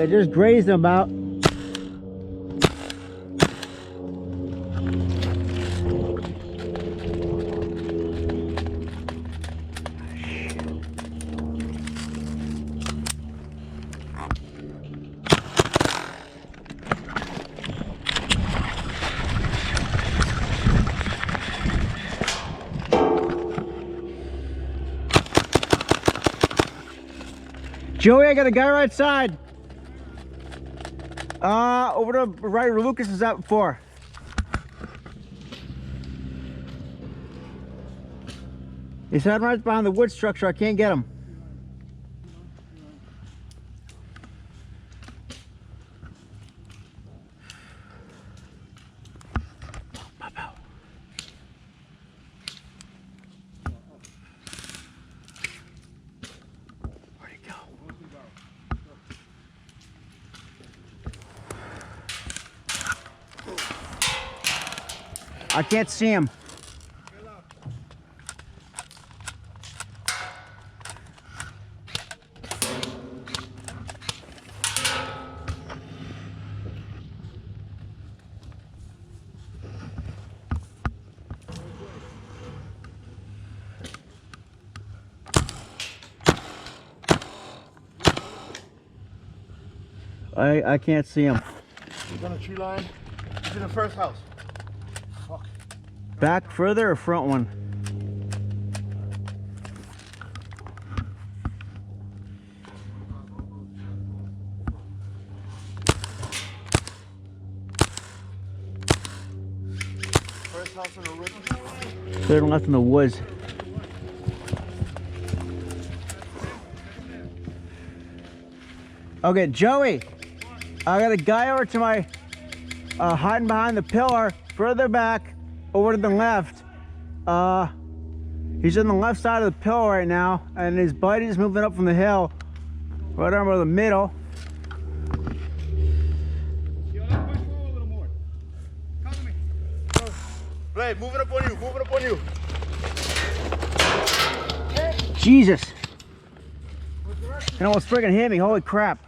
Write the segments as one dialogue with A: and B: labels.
A: I just grazed him about. Joey, I got a guy right side. Over to the right where Lucas was at before. He's hiding right behind the wood structure. I can't get him. I can't see him. I can't see him.
B: He's on the tree line. He's in the first house. Fuck.
A: Back further or front one?
B: First house in the woods.
A: Third and left in the woods. Okay, Joey, I got a guy over to my hiding behind the pillar, further back, over to the left. He's on the left side of the pillar right now, and his buddy's moving up from the hill, right over the middle.
B: Yo, let's push forward a little more. Come to me. Blade, moving up on you, moving up on you.
A: Jesus. It almost friggin' hit me, holy crap.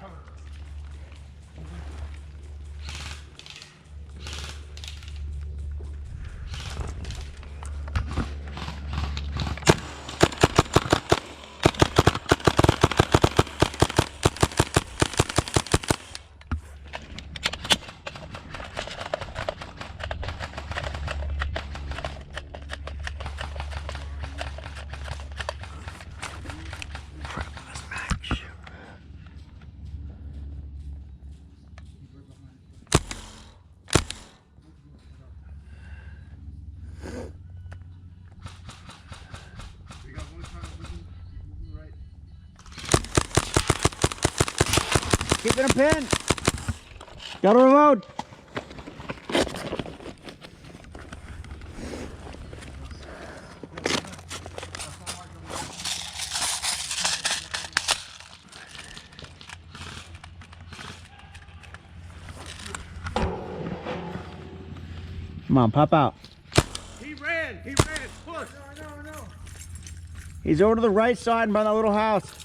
A: Keep it a pin. Got a remote. Come on, pop out.
B: He ran, push. No.
A: He's over to the right side by that little house.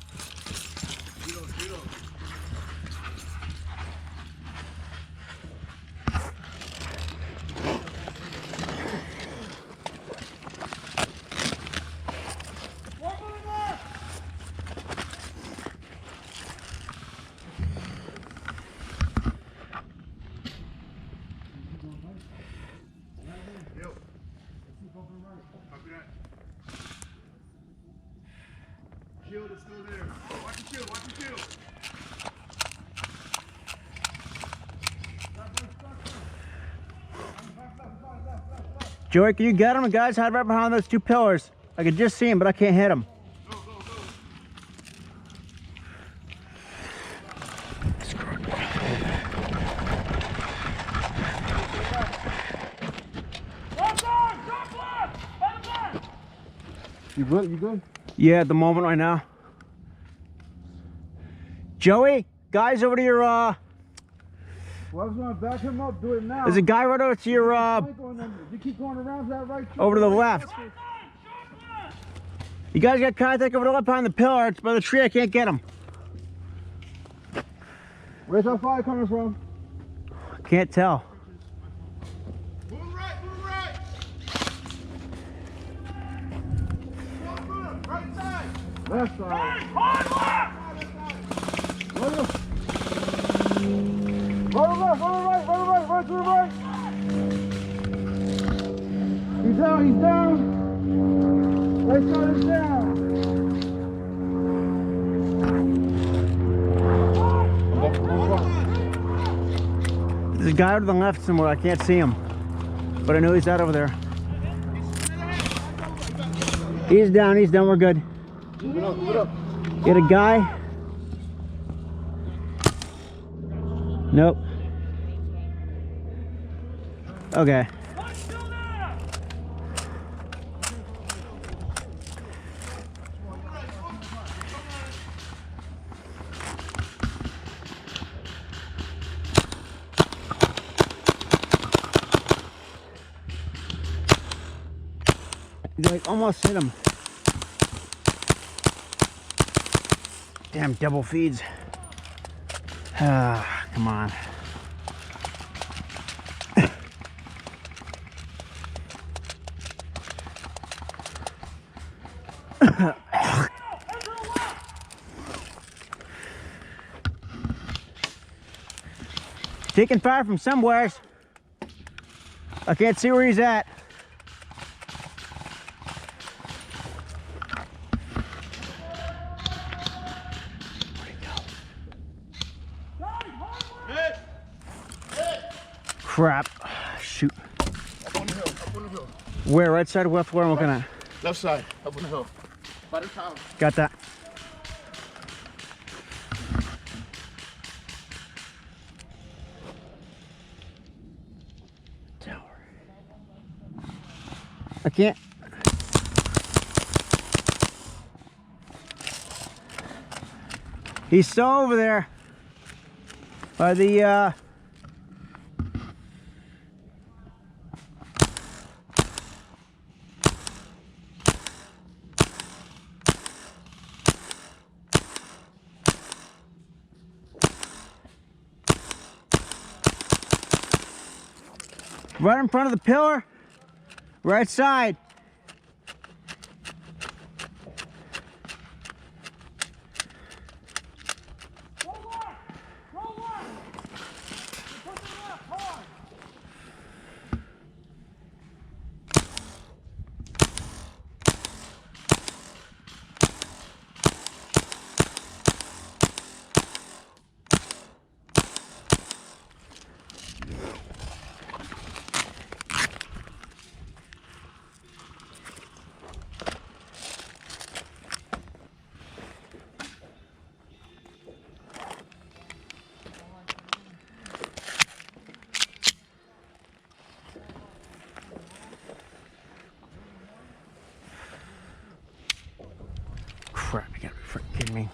B: Shield is still there. Watch the shield, watch the shield.
A: Joey, can you get him? The guy's hiding right behind those two pillars. I can just see him, but I can't hit him.
B: Go. You good? You good?
A: Yeah, at the moment right now. Joey, guys over to your
B: Well, I was gonna back him up, do it now.
A: there's a guy right over to your
B: You keep going around that right.
A: over to the left. You guys got contact over the left behind the pillar. It's by the tree. I can't get him. Where's our fire coming from? Can't tell.
B: Move right, move right. Right side.
A: Left side.
B: Hard left.
A: Run left, run to the right. He's down, he's down. Right side is down. There's a guy to the left somewhere, I can't see him. But I know he's out over there. He's down, we're good.
B: Move it up, move it up.
A: Get a guy. Nope. Okay. Like almost hit him. Damn double feeds. Ah, come on. Taking fire from somewhere. I can't see where he's at. Crap. Shoot.
B: Up on the hill, up on the hill.
A: Where? Right side or left? Where I'm looking at?
B: Left side, up on the hill. By the tower.
A: Got that. Tower. I can't. He's still over there. By the right in front of the pillar, right side. Crap, you gotta be freaking kidding me.